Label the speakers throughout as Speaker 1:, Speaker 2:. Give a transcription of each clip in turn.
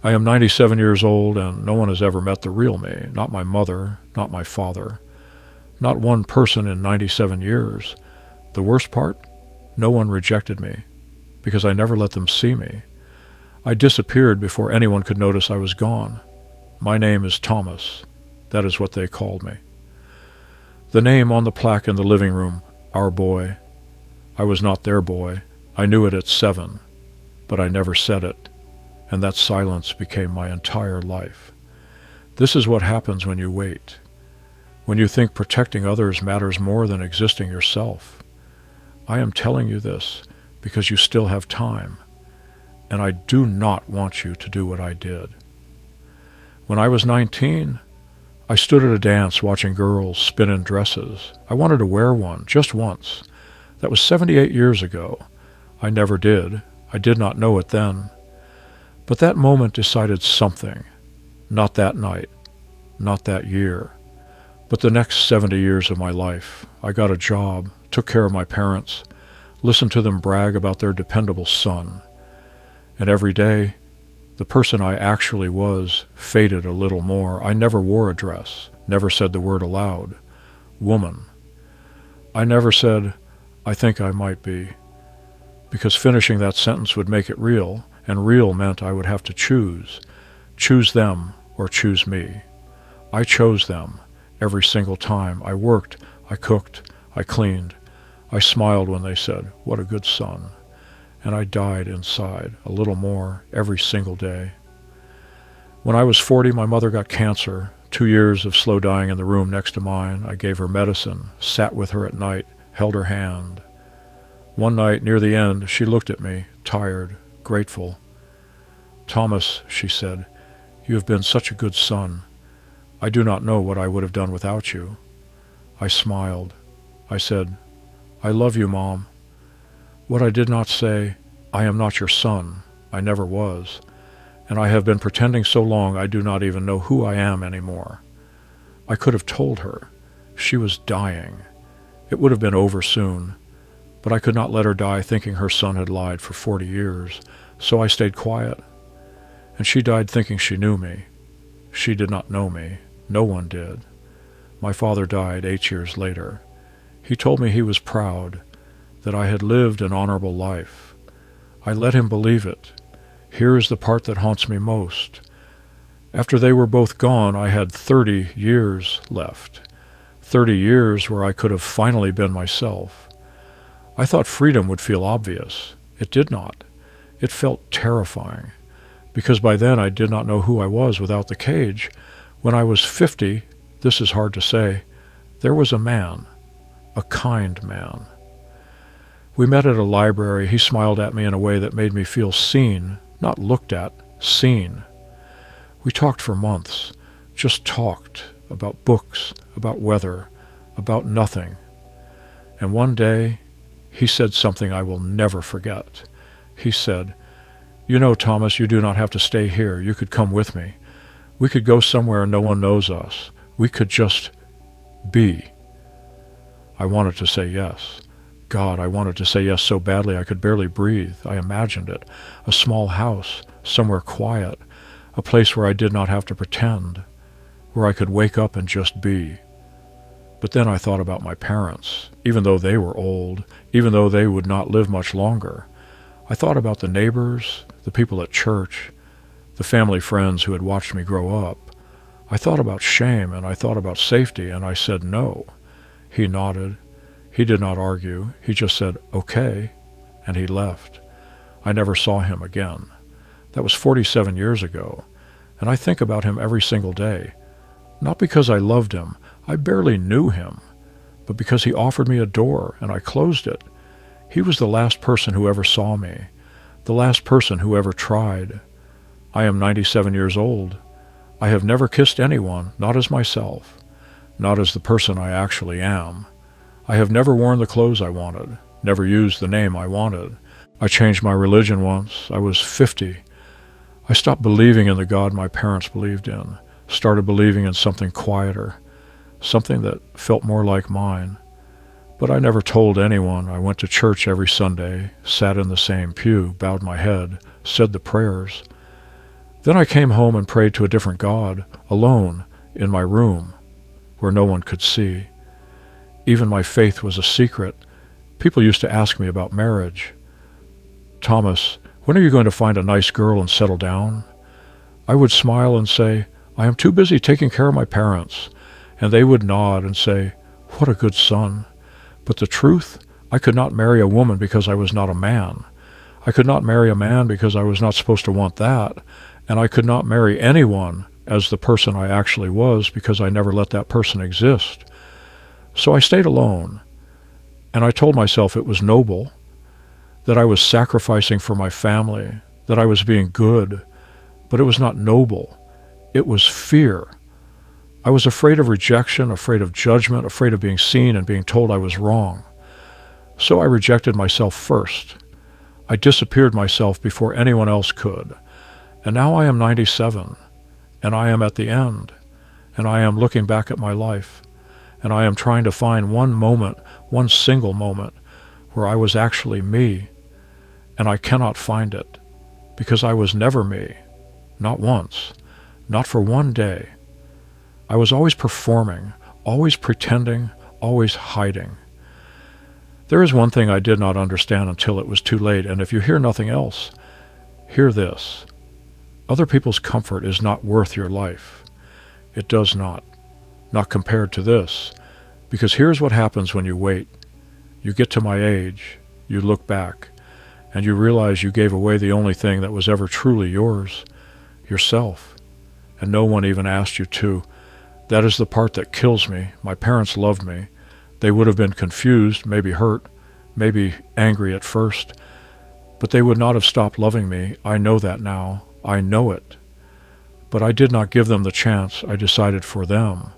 Speaker 1: I am 97 years old, and no one has ever met the real me. Not my mother, not my father. Not one person in 97 years. The worst part? No one rejected me, because I never let them see me. I disappeared before anyone could notice I was gone. My name is Thomas. That is what they called me. The name on the plaque in the living room, our boy. I was not their boy. I knew it at 7, but I never said it, and that silence became my entire life. This is what happens when you wait, when you think protecting others matters more than existing yourself. I am telling you this because you still have time, and I do not want you to do what I did. When I was 19, I stood at a dance watching girls spin in dresses. I wanted to wear one, just once. That was 78 years ago. I never did. I did not know it then. But that moment decided something. Not that night, not that year, but the next 70 years of my life. I got a job, took care of my parents, listened to them brag about their dependable son. And every day, the person I actually was faded a little more. I never wore a dress, never said the word aloud. Woman. I never said, I think I might be, because finishing that sentence would make it real, and real meant I would have to choose them or choose me. I chose them every single time. I worked, I cooked, I cleaned. I smiled when they said, what a good son. And I died inside, a little more, every single day. When I was 40, my mother got cancer. 2 years of slow dying in the room next to mine. I gave her medicine, sat with her at night, held her hand. One night, near the end, she looked at me, tired, grateful. Thomas, she said, you have been such a good son. I do not know what I would have done without you. I smiled. I said, I love you, Mom. What I did not say, I am not your son. I never was. And I have been pretending so long I do not even know who I am anymore. I could have told her. She was dying. It would have been over soon. But I could not let her die thinking her son had lied for 40 years. So I stayed quiet. And she died thinking she knew me. She did not know me. No one did. My father died 8 years later. He told me he was proud, that I had lived an honorable life. I let him believe it. Here is the part that haunts me most. After they were both gone, I had 30 years left. 30 years where I could have finally been myself. I thought freedom would feel obvious. It did not. It felt terrifying, because by then I did not know who I was without the cage. When I was 50, this is hard to say, there was a man, a kind man. We met at a library. He smiled at me in a way that made me feel seen, not looked at, seen. We talked for months, just talked about books, about weather, about nothing. And one day, he said something I will never forget. He said, you know, Thomas, you do not have to stay here. You could come with me. We could go somewhere no one knows us. We could just be. I wanted to say yes. God, I wanted to say yes so badly I could barely breathe. I imagined it. A small house, somewhere quiet, a place where I did not have to pretend, where I could wake up and just be. But then I thought about my parents, even though they were old, even though they would not live much longer. I thought about the neighbors, the people at church, the family friends who had watched me grow up. I thought about shame, and I thought about safety, and I said no. He nodded. He did not argue. He just said, okay, and he left. I never saw him again. That was 47 years ago, and I think about him every single day. Not because I loved him. I barely knew him, but because he offered me a door, and I closed it. He was the last person who ever saw me, the last person who ever tried. I am 97 years old. I have never kissed anyone, not as myself, not as the person I actually am. I have never worn the clothes I wanted, never used the name I wanted. I changed my religion once. I was 50. I stopped believing in the God my parents believed in, started believing in something quieter, something that felt more like mine. But I never told anyone. I went to church every Sunday, sat in the same pew, bowed my head, said the prayers. Then I came home and prayed to a different God, alone, in my room, where no one could see. Even my faith was a secret. People used to ask me about marriage. Thomas, when are you going to find a nice girl and settle down? I would smile and say, I am too busy taking care of my parents. And they would nod and say, what a good son. But the truth, I could not marry a woman because I was not a man. I could not marry a man because I was not supposed to want that. And I could not marry anyone as the person I actually was because I never let that person exist. So I stayed alone. And I told myself it was noble, that I was sacrificing for my family, that I was being good. But it was not noble. It was fear. I was afraid of rejection, afraid of judgment, afraid of being seen and being told I was wrong. So I rejected myself first. I disappeared myself before anyone else could. And now I am 97, and I am at the end, and I am looking back at my life, and I am trying to find one moment, one single moment, where I was actually me, and I cannot find it, because I was never me, not once, not for one day. I was always performing, always pretending, always hiding. There is one thing I did not understand until it was too late, and if you hear nothing else, hear this. Other people's comfort is not worth your life. It does not compared to this, because here's what happens when you wait. You get to my age, you look back, and you realize you gave away the only thing that was ever truly yours, yourself, and no one even asked you to. That is the part that kills me. My parents loved me. They would have been confused, maybe hurt, maybe angry at first, but they would not have stopped loving me. I know that now. I know it. But I did not give them the chance. I decided for them.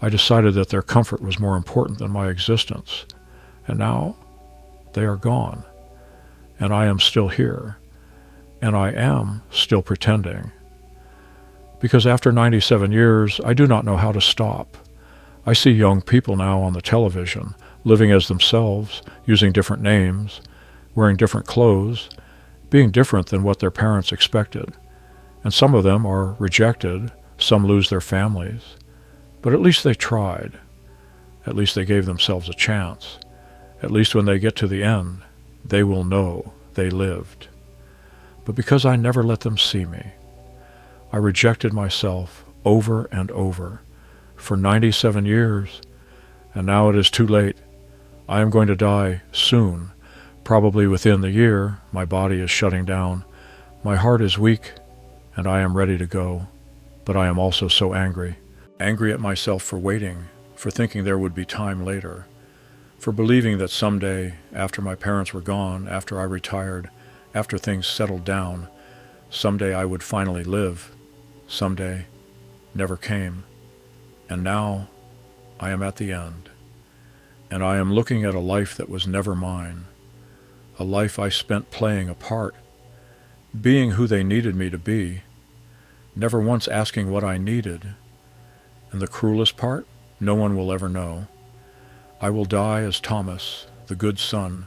Speaker 1: I decided that their comfort was more important than my existence. And now they are gone. And I am still here. And I am still pretending. Because after 97 years, I do not know how to stop. I see young people now on the television, living as themselves, using different names, wearing different clothes, being different than what their parents expected. And some of them are rejected, some lose their families. But at least they tried. At least they gave themselves a chance. At least when they get to the end, they will know they lived. But because I never let them see me, I rejected myself over and over for 97 years, and now it is too late. I am going to die soon, probably within the year. My body is shutting down. My heart is weak, and I am ready to go. But I am also so angry. Angry at myself for waiting, for thinking there would be time later, for believing that someday, after my parents were gone, after I retired, after things settled down, someday I would finally live. Someday never came. And now I am at the end. And I am looking at a life that was never mine. A life I spent playing a part, being who they needed me to be, never once asking what I needed. And the cruelest part, no one will ever know. I will die as Thomas, the good son,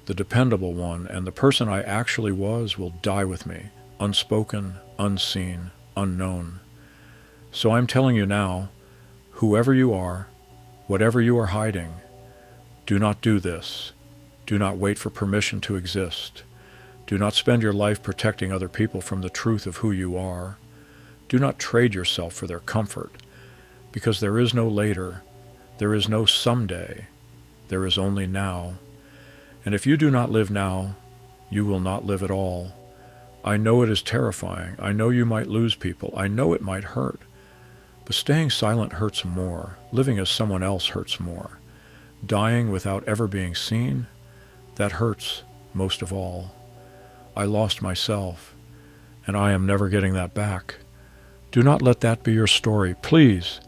Speaker 1: the dependable one, and the person I actually was will die with me, unspoken, unseen, unknown. So I'm telling you now, whoever you are, whatever you are hiding, do not do this. Do not wait for permission to exist. Do not spend your life protecting other people from the truth of who you are. Do not trade yourself for their comfort, because there is no later, there is no someday, there is only now. And if you do not live now, you will not live at all. I know it is terrifying. I know you might lose people. I know it might hurt. But staying silent hurts more. Living as someone else hurts more. Dying without ever being seen, that hurts most of all. I lost myself, and I am never getting that back. Do not let that be your story, please.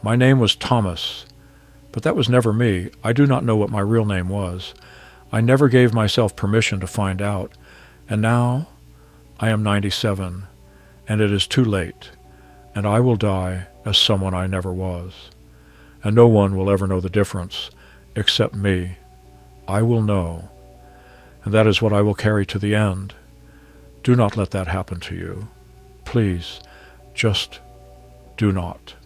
Speaker 1: My name was Thomas, but that was never me. I do not know what my real name was. I never gave myself permission to find out. And now I am 97, and it is too late, and I will die as someone I never was. And no one will ever know the difference except me. I will know, and that is what I will carry to the end. Do not let that happen to you. please, just do not.